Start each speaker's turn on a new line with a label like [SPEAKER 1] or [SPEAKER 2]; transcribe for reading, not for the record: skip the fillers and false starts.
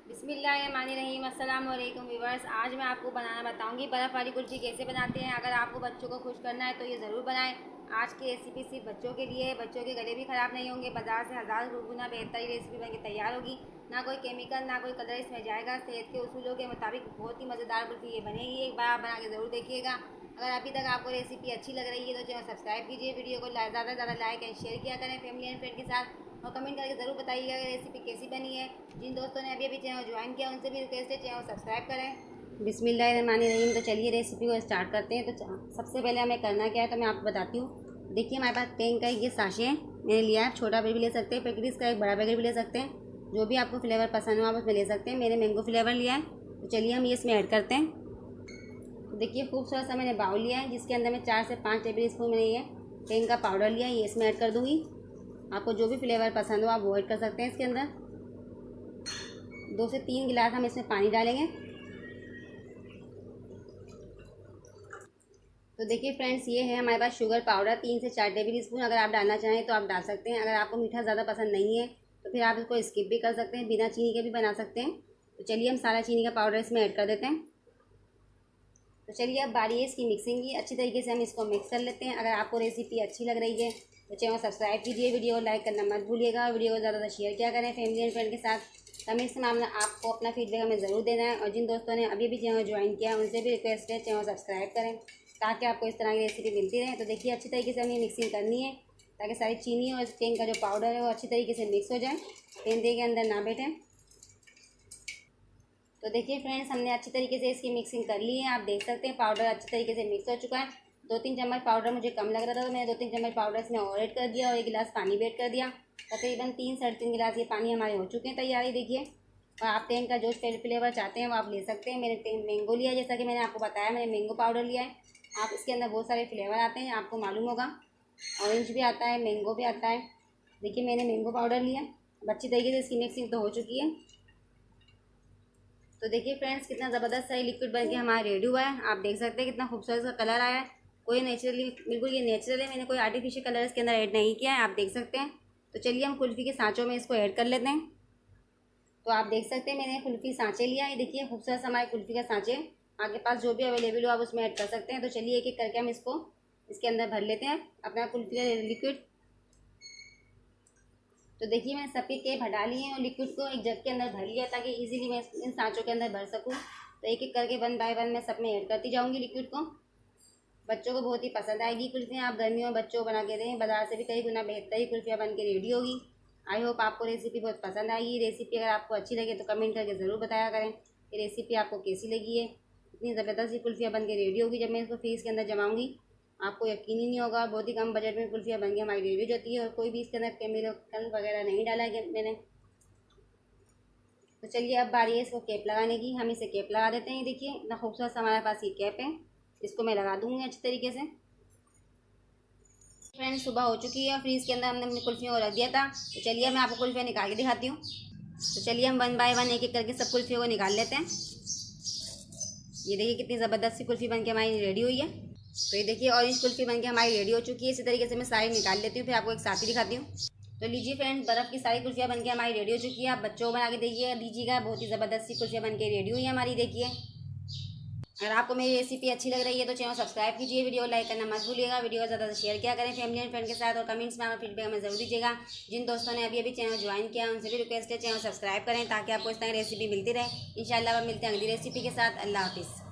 [SPEAKER 1] बिस्मिल्लाहिर्रहमानिर्रहीम। अस्सलाम वालेकुम व्यूअर्स। आज मैं आपको बनाना बताऊंगी बर्फ़ वाली कुल्फ़ी कैसे बनाते हैं। अगर आपको बच्चों को खुश करना है तो ये ज़रूर बनाएं। आज की रेसिपी सिर्फ बच्चों के लिए है। बच्चों के गले भी ख़राब नहीं होंगे। बाजार से हज़ार गुना बेहतरीन रेसिपी बनके तैयार होगी। ना कोई केमिकल ना कोई कलर इसमें जाएगा। सेहत के उसूलों के मुताबिक बहुत ही मज़ेदार कुल्फ़ी ये बनेगी। एक बार आप बना के ज़रूर देखिएगा। अगर अभी तक आपको रेसिपी अच्छी लग रही है तो चैनल सब्सक्राइब कीजिए। वीडियो को ज़्यादा से ज़्यादा लाइक एंड शेयर किया करें फैमिली एंड फ्रेंड के साथ। और कमेंट करके ज़रूर बताइएगा कि रेसिपी कैसी बनी है। जिन दोस्तों ने अभी अभी चैनल ज्वाइन किया उनसे भी रिक्वेस्ट है चैनल सब्सक्राइब करें। बिस्मिल्लाहिर्रहमानिर्रहीम। तो चलिए रेसिपी को स्टार्ट करते हैं। तो सबसे पहले हमें करना क्या है तो मैं आपको बताती हूँ। देखिए हमारे पास टेंग का ये साशे है मैंने लिया है। छोटा पैकेट भी ले सकते हैं, पैकेट का एक बड़ा पैकेट भी ले सकते हैं। जो भी आपको फ्लेवर पसंद हो आप उसमें ले सकते हैं। मैंने मैंगो फ्लेवर लिया है। तो चलिए हम ये इसमें ऐड करते हैं। तो देखिए खूबसूरत सा मैंने बाउल लिया है जिसके अंदर मैं 4 से 5 टेबल स्पून मैंने ये टेंग का पाउडर लिया है। ये इसमें ऐड कर दूँगी। आपको जो भी फ्लेवर पसंद हो आप वो ऐड कर सकते हैं। इसके अंदर 2 से 3 गिलास हम इसमें पानी डालेंगे। तो देखिए फ्रेंड्स ये है हमारे पास शुगर पाउडर 3 से 4 टेबल स्पून। अगर आप डालना चाहें तो आप डाल सकते हैं। अगर आपको मीठा ज़्यादा पसंद नहीं है तो फिर आप इसको स्किप भी कर सकते हैं, बिना चीनी के भी बना सकते हैं। तो चलिए हम सारा चीनी का पाउडर इसमें ऐड कर देते हैं। तो चलिए अब बारी है इसकी मिक्सिंग की। अच्छी तरीके से हम इसको मिक्स कर लेते हैं। अगर आपको रेसिपी अच्छी लग रही है तो चैनल सब्सक्राइब कीजिए, वीडियो को लाइक करना मत भूलिएगा और वीडियो को ज़्यादा शेयर किया करें फैमिली एंड फ्रेंड के साथ। कमेंट्स में आपको अपना फीडबैक हमें ज़रूर देना है। और जिन दोस्तों ने अभी भी चैनल ज्वाइन किया उनसे भी रिक्वेस्ट है चैनल सब्सक्राइब करें ताकि आपको इस तरह की रेसिपी मिलती रहे। तो देखिए अच्छी तरीके से हमें मिक्सिंग करनी है ताकि सारी चीनी और टेंग का जो पाउडर है वो अच्छी तरीके से मिक्स हो जाए, टेंदे के अंदर ना बैठे। तो देखिए फ्रेंड्स हमने अच्छी तरीके से इसकी मिक्सिंग कर ली है। आप देख सकते हैं पाउडर अच्छी तरीके से मिक्स हो चुका है। 2-3 चम्मच पाउडर मुझे कम लग रहा था तो मैंने 2-3 चम्मच पाउडर इसमें और ऐड कर दिया और 1 गिलास पानी भी ऐड कर दिया। तकरीबन 3-3.5 गिलास ये पानी हमारे हो चुके हैं तैयार ही देखिए। और आप टेंग का जो फ्लेवर चाहते हैं वो आप ले सकते हैं। मैंने मैंगो लिया है, जैसा कि मैंने आपको बताया मैंने मैंगो पाउडर लिया है। आप इसके अंदर बहुत सारे फ्लेवर आते हैं, आपको मालूम होगा। ऑरेंज भी आता है, मैंगो भी आता है। देखिए मैंने मैंगो पाउडर लिया। अब अच्छी तरीके से इसकी मिक्सिंग तो हो चुकी है। तो देखिए फ्रेंड्स कितना ज़बरदस्त सा ये लिक्विड बनके हमारा रेडी हुआ है। आप देख सकते हैं कितना खूबसूरत सा कलर आया है। कोई नेचुरली बिल्कुल ये नेचुरल है, मैंने कोई आर्टिफिशियल कलर इसके अंदर ऐड नहीं किया है, आप देख सकते हैं। तो चलिए हम कुल्फ़ी के सांचों में इसको ऐड कर लेते हैं। तो आप देख सकते हैं मैंने कुल्फ़ी सांचे लिया है। देखिए खूबसूरत सा हमारे कुल्फ़ी का सांचे आपके पास जो भी अवेलेबल हो आप उसमें ऐड कर सकते हैं। तो चलिए एक एक करके हम इसको इसके अंदर भर लेते हैं अपना कुल्फ़ी का लिक्विड। तो देखिए मैंने सभी टेप हटा लिए हैं और लिक्विड को एक जग के अंदर भर लिया ताकि इजीली मैं इन सांचों के अंदर भर सकूं। तो एक एक करके 1 बाय 1 मैं सब में ऐड करती जाऊंगी लिक्विड को। बच्चों को बहुत ही पसंद आएगी कुल्फियाँ। आप गर्मियों में बच्चों को बना के दें, बाजार से भी कई गुना बेहतरीन कुल्फियाँ बन के रेडी होगी। आई होप आपको रेसिपी बहुत पसंद आएगी। रेसिपी अगर आपको अच्छी लगे तो कमेंट करके ज़रूर बताया करें कि रेसिपी आपको कैसी लगी है। इतनी ज़बरदस्त सी कुल्फियाँ बन के रेडी होगी जब मैं इसको फ्रीज़ के अंदर जमाऊँगी। आपको यकीन ही नहीं होगा, बहुत ही कम बजट में कुल्फियाँ बन के हमारी रेडी हो जाती है और कोई भी इसके अंदर केमिकल वगैरह नहीं डाला है मैंने। तो चलिए अब बारी है इसको कैप लगाने की। हम इसे कैप लगा देते हैं। देखिए इतना खूबसूरत सा हमारे पास ये कैप है, इसको मैं लगा दूँगी अच्छी तरीके से। फ्रेंड्स सुबह हो चुकी है और फ्रीज़ के अंदर हमने अपनी कुल्फियों को रख दिया था। तो चलिए मैं आपको कुल्फियाँ निकाल के दिखाती हूँ। तो चलिए हम 1 बाय 1 एक एक करके सब कुल्फियों को निकाल लेते हैं। ये देखिए कितनी ज़बरदस्त सी कुल्फ़ी बनके हमारी रेडी हुई है। तो ये देखिए ऑरेंज कुल्फ़ी बनके हमारी रेडी हो चुकी है। इसी तरीके से मैं सारी निकाल लेती हूँ, फिर आपको एक साथ ही दिखाती हूँ। तो लीजिए फ्रेंड्स बर्फ़ की सारी कुल्फ़ियाँ बनके हमारी रेडी हो चुकी है। आप बच्चों को बना के देखिए दीजिएगा, बहुत ही ज़बरदस्त सी कुल्फ़ियाँ बनके रेडी हुई है हमारी। देखिए अगर आपको मेरी रेसिपी अच्छी लग रही है तो चैनल सब्सक्राइब कीजिए, वीडियो को लाइक करना मत भूलिएगा, वीडियो को ज़्यादा से शेयर किया करें फैमिली एंड फ्रेंड के साथ। और कमेंट्स में हमें फीडबैक हमें ज़रूर दीजिएगा। जिन दोस्तों ने अभी अभी चैनल ज्वाइन किया उनसे भी रिक्वेस्ट है चैनल सब्सक्राइब करें ताकि आपको इस तरह की रेसिपी मिलती रहे। इंशाल्लाह अब मिलते हैं अगली रेसिपी के साथ। अल्लाह हाफिज़।